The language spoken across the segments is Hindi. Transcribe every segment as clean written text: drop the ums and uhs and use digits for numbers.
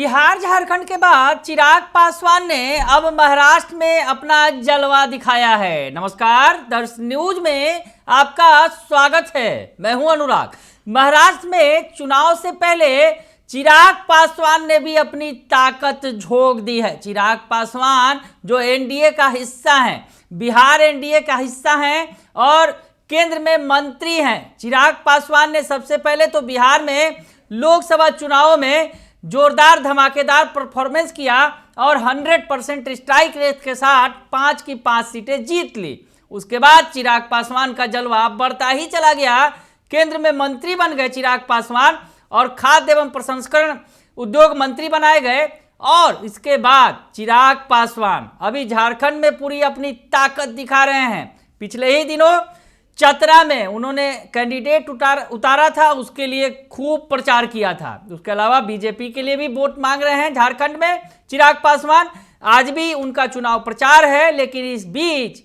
बिहार झारखंड के बाद चिराग पासवान ने अब महाराष्ट्र में अपना जलवा दिखाया है। नमस्कार, दर्श न्यूज में आपका स्वागत है। मैं हूं अनुराग। महाराष्ट्र में चुनाव से पहले चिराग पासवान ने भी अपनी ताकत झोंक दी है। चिराग पासवान जो एनडीए का हिस्सा हैं, बिहार एनडीए का हिस्सा हैं और केंद्र में मंत्री हैं। चिराग पासवान ने सबसे पहले तो बिहार में लोकसभा चुनावों में जोरदार धमाकेदार परफॉर्मेंस किया और 100% स्ट्राइक रेट के साथ 5 की 5 सीटें जीत ली। उसके बाद चिराग पासवान का जलवा बढ़ता ही चला गया। केंद्र में मंत्री बन गए चिराग पासवान और खाद्य एवं प्रसंस्करण उद्योग मंत्री बनाए गए। और इसके बाद चिराग पासवान अभी झारखंड में पूरी अपनी ताकत दिखा रहे हैं। पिछले ही दिनों चतरा में उन्होंने कैंडिडेट उतारा था, उसके लिए खूब प्रचार किया था। उसके अलावा बीजेपी के लिए भी वोट मांग रहे हैं झारखंड में चिराग पासवान। आज भी उनका चुनाव प्रचार है, लेकिन इस बीच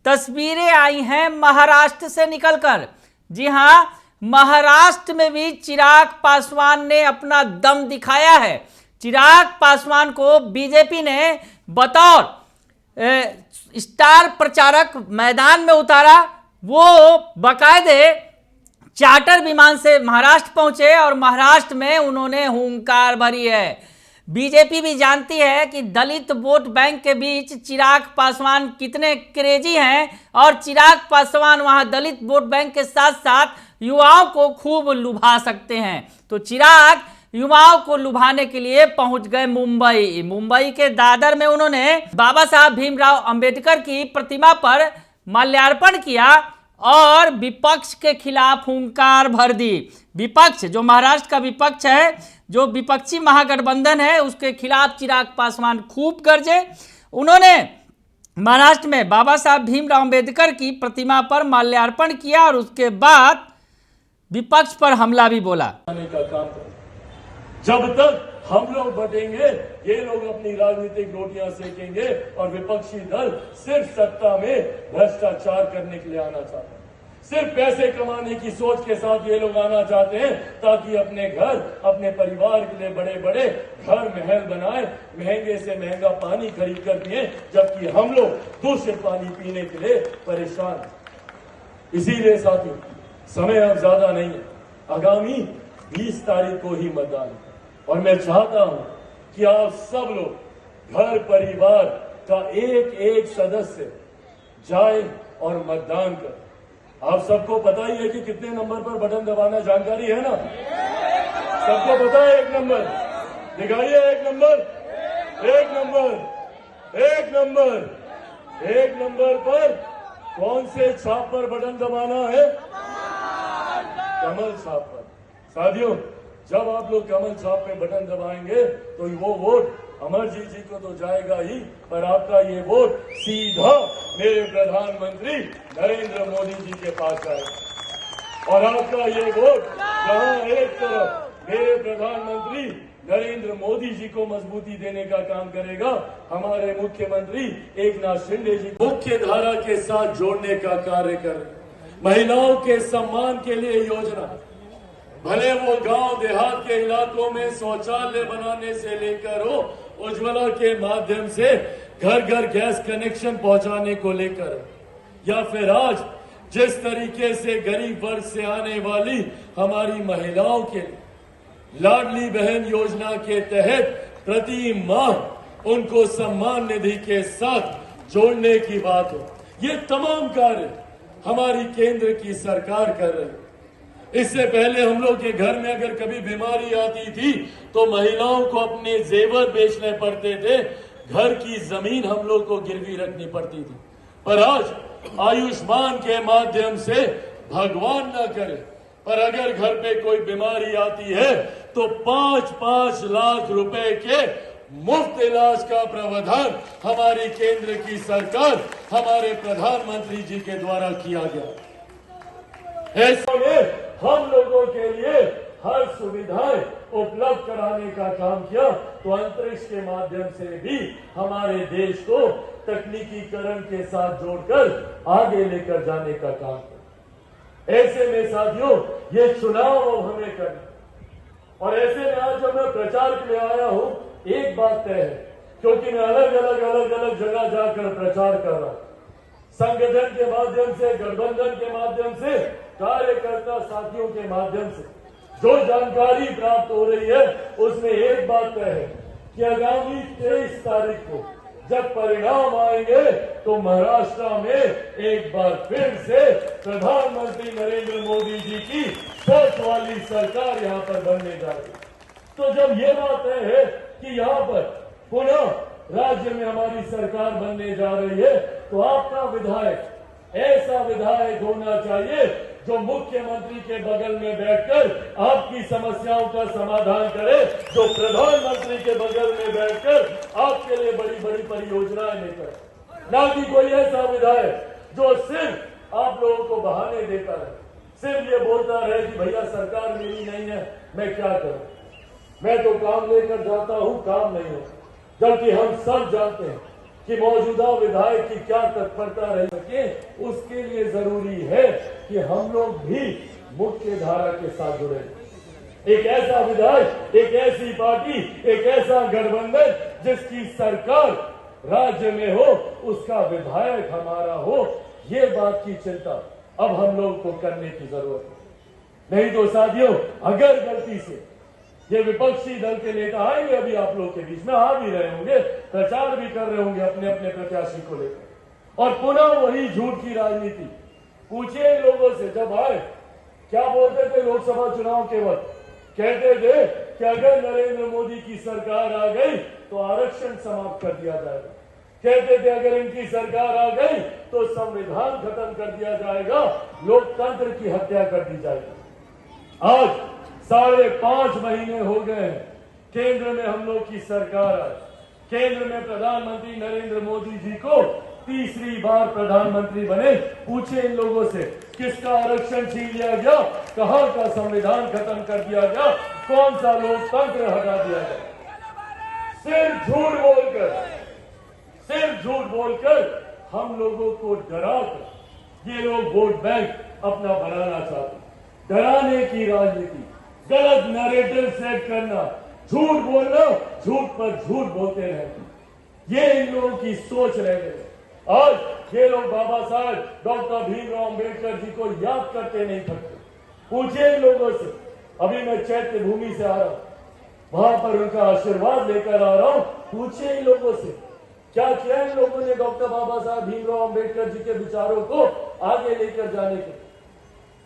तस्वीरें आई हैं महाराष्ट्र से निकलकर। जी हां, महाराष्ट्र में भी चिराग पासवान ने अपना दम दिखाया है। चिराग पासवान को बीजेपी ने बतौर स्टार प्रचारक मैदान में उतारा। वो बाकायदे चार्टर विमान से महाराष्ट्र पहुंचे और महाराष्ट्र में उन्होंने हुंकार भरी है। बीजेपी भी जानती है कि दलित वोट बैंक के बीच चिराग पासवान कितने क्रेजी हैं और चिराग पासवान वहां दलित वोट बैंक के साथ साथ युवाओं को खूब लुभा सकते हैं। तो चिराग युवाओं को लुभाने के लिए पहुंच गए मुंबई के दादर में उन्होंने बाबा साहब भीमराव अंबेडकर की प्रतिमा पर माल्यार्पण किया और विपक्ष के खिलाफ हुंकार भर दी। विपक्ष जो महाराष्ट्र का विपक्ष है, जो विपक्षी महागठबंधन है, उसके खिलाफ चिराग पासवान खूब गरजे। उन्होंने महाराष्ट्र में बाबा साहब भीमराव अंबेडकर की प्रतिमा पर माल्यार्पण किया और उसके बाद विपक्ष पर हमला भी बोला। जब तक हम लोग बटेंगे, ये लोग अपनी राजनीतिक रोटियां सेकेंगे और विपक्षी दल सिर्फ सत्ता में भ्रष्टाचार करने के लिए आना चाहते हैं। सिर्फ पैसे कमाने की सोच के साथ ये लोग आना चाहते हैं ताकि अपने घर, अपने परिवार के लिए बड़े बड़े घर महल बनाए, महंगे से महंगा पानी खरीद कर पिए, जबकि हम लोग दूषित पानी पीने के लिए परेशान हैं। इसीलिए साथियों, समय अब ज्यादा नहीं है। आगामी 20 तारीख को ही मतदान है और मैं चाहता हूं कि आप सब लोग घर परिवार का एक एक सदस्य जाए और मतदान करें। आप सबको पता ही है कि कितने नंबर पर बटन दबाना, जानकारी है ना? सबको पता है? एक नंबर दिखाइए। एक नंबर पर कौन से छाप पर बटन दबाना है? कमल छाप पर। साथियों, जब आप लोग कमल छाप पे बटन दबाएंगे तो वो वोट अमरजीत जी को तो जाएगा ही, पर आपका ये वोट सीधा मेरे प्रधानमंत्री नरेंद्र मोदी जी के पास जाएगा। और आपका ये वोट जहां एक तरफ मेरे प्रधानमंत्री नरेंद्र मोदी जी को मजबूती देने का काम करेगा, हमारे मुख्यमंत्री एकनाथ शिंदे जी मुख्य धारा के साथ जोड़ने का कार्य करें। महिलाओं के सम्मान के लिए योजना, भले वो गांव देहात के इलाकों में शौचालय बनाने से लेकर हो, उज्ज्वला के माध्यम से घर घर गैस कनेक्शन पहुंचाने को लेकर, या फिर आज जिस तरीके से गरीब वर्ग से आने वाली हमारी महिलाओं के लिए लाडली बहन योजना के तहत प्रति माह उनको सम्मान निधि के साथ जोड़ने की बात हो, ये तमाम कार्य हमारी केंद्र की सरकार कर रही है। इससे पहले हम लोग के घर में अगर कभी बीमारी आती थी तो महिलाओं को अपने जेवर बेचने पड़ते थे, घर की जमीन हम लोग को गिरवी रखनी पड़ती थी। पर आज आयुष्मान के माध्यम से, भगवान न करे, पर अगर घर पे कोई बीमारी आती है तो 5-5 लाख रुपए के मुफ्त इलाज का प्रावधान हमारी केंद्र की सरकार, हमारे प्रधानमंत्री जी के द्वारा किया गया। ऐसे में हम लोगों के लिए हर सुविधाएं उपलब्ध कराने का काम किया, तो अंतरिक्ष के माध्यम से भी हमारे देश को तकनीकीकरण के साथ जोड़कर आगे लेकर जाने का काम किया। ऐसे में साथियों, ये चुनाव अब हमें करना और ऐसे में आज जब मैं प्रचार के लिए आया हूं, एक बात तय है, क्योंकि मैं अलग अलग जगह जाकर प्रचार कर रहा हूं, संगठन के माध्यम से, गठबंधन के माध्यम से, कार्यकर्ता साथियों के माध्यम से जो जानकारी प्राप्त हो रही है, उसमें एक बात तय है कि आगामी 23 तारीख को जब परिणाम आएंगे तो महाराष्ट्र में एक बार फिर से प्रधानमंत्री नरेंद्र मोदी जी की सोच वाली सरकार यहां पर बनने जा रही है। तो जब ये बात है कि यहां पर पुनः राज्य में हमारी सरकार बनने जा रही है, तो आपका विधायक ऐसा विधायक होना चाहिए जो मुख्यमंत्री के बगल में बैठकर आपकी समस्याओं का समाधान करे, जो प्रधानमंत्री के बगल में बैठकर आपके लिए बड़ी बड़ी परियोजनाएं लेकर, ना कि कोई ऐसा विधायक जो सिर्फ आप लोगों को बहाने देता है, सिर्फ ये बोलता रहे कि भैया सरकार मेरी नहीं है, मैं क्या करूं, मैं तो काम लेकर जाता हूं, काम नहीं होता। जबकि हम सब जानते हैं कि मौजूदा विधायक की क्या तत्परता रह सके, उसके लिए जरूरी है कि हम लोग भी मुख्य धारा के साथ जुड़े। एक ऐसा विधायक, एक ऐसी पार्टी, एक ऐसा गठबंधन जिसकी सरकार राज्य में हो, उसका विधायक हमारा हो, ये बात की चिंता अब हम लोग को करने की जरूरत है। नहीं तो साथियों, अगर गलती से ये विपक्षी दल के नेता आएंगे अभी आप लोग के बीच में, आ भी रहे होंगे, प्रचार भी कर रहे होंगे अपने अपने प्रत्याशी को लेकर, और पुनः वही झूठ की राजनीति। पूछिए लोगों से, जब आए क्या बोलते थे लोकसभा चुनाव के वक्त, कहते थे कि अगर नरेंद्र मोदी की सरकार आ गई तो आरक्षण समाप्त कर दिया जाएगा, कहते थे अगर इनकी सरकार आ गई तो संविधान खत्म कर दिया जाएगा, लोकतंत्र की हत्या कर दी जाएगी। आज 5.5 महीने हो गए हैं, केंद्र में हम लोग की सरकार आई, केंद्र में प्रधानमंत्री नरेंद्र मोदी जी को तीसरी बार प्रधानमंत्री बने। पूछे इन लोगों से, किसका आरक्षण छीन लिया गया, कहां का संविधान खत्म कर दिया गया, कौन सा लोकतंत्र हटा दिया गया? सिर्फ झूठ बोलकर हम लोगों को डराकर ये लोग वोट बैंक अपना बनाना चाहते। डराने की राजनीति, गलत नैरेटिव सेट करना, झूठ बोलना, झूठ पर झूठ बोलते रहना, ये इन लोगों की सोच रह गई। आज ये लोग बाबा साहब डॉक्टर भीमराव अंबेडकर जी को याद करते नहीं थकते। पूछिए इन लोगों से, अभी मैं चैत्य भूमि से आ रहा हूं, वहां पर उनका आशीर्वाद लेकर आ रहा हूं। पूछिए इन लोगों से, क्या किया इन लोगों ने डॉक्टर बाबा साहब भीमराव अंबेडकर जी के विचारों को आगे लेकर जाने के?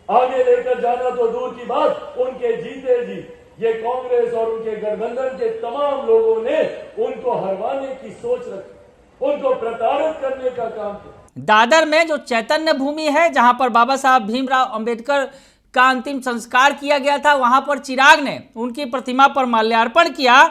आगे लेकर जाना तो दूर की बात, उनके जीते जी ये कांग्रेस और उनके गठबंधन के तमाम लोगों ने उनको हरवाने की सोच रखी, उनको प्रताड़ित करने का काम किया। दादर में जो चैतन्य भूमि है, जहां पर बाबा साहब भीमराव अंबेडकर का अंतिम संस्कार किया गया था, वहां पर चिराग ने उनकी प्रतिमा पर माल्यार्पण किया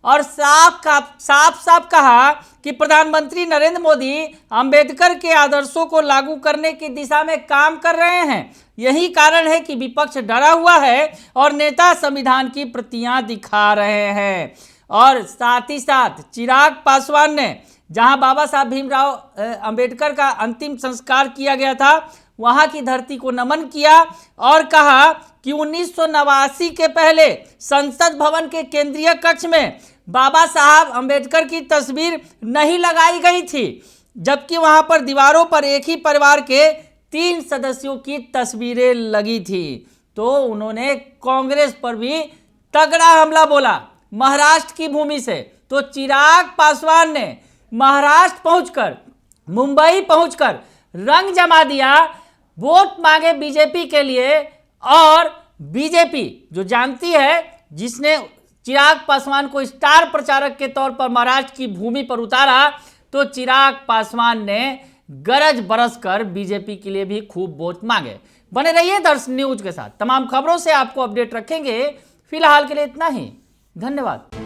और साफ कहा कि प्रधानमंत्री नरेंद्र मोदी अंबेडकर के आदर्शों को लागू करने की दिशा में काम कर रहे हैं। यही कारण है कि विपक्ष डरा हुआ है और नेता संविधान की प्रतियां दिखा रहे हैं। और साथ ही साथ चिराग पासवान ने, जहां बाबा साहब भीमराव अंबेडकर का अंतिम संस्कार किया गया था, वहां की धरती को नमन किया और कहा कि 1989 के पहले संसद भवन के केंद्रीय कक्ष में बाबा साहब अंबेडकर की तस्वीर नहीं लगाई गई थी, जबकि वहां पर दीवारों पर एक ही परिवार के 3 सदस्यों की तस्वीरें लगी थी। तो उन्होंने कांग्रेस पर भी तगड़ा हमला बोला महाराष्ट्र की भूमि से। तो चिराग पासवान ने महाराष्ट्र पहुंचकर, मुंबई पहुंचकर रंग जमा दिया, वोट मांगे बीजेपी के लिए। और बीजेपी जो जानती है, जिसने चिराग पासवान को स्टार प्रचारक के तौर पर महाराष्ट्र की भूमि पर उतारा, तो चिराग पासवान ने गरज बरस कर बीजेपी के लिए भी खूब वोट मांगे। बने रहिए दर्शन न्यूज के साथ, तमाम खबरों से आपको अपडेट रखेंगे। फिलहाल के लिए इतना ही, धन्यवाद।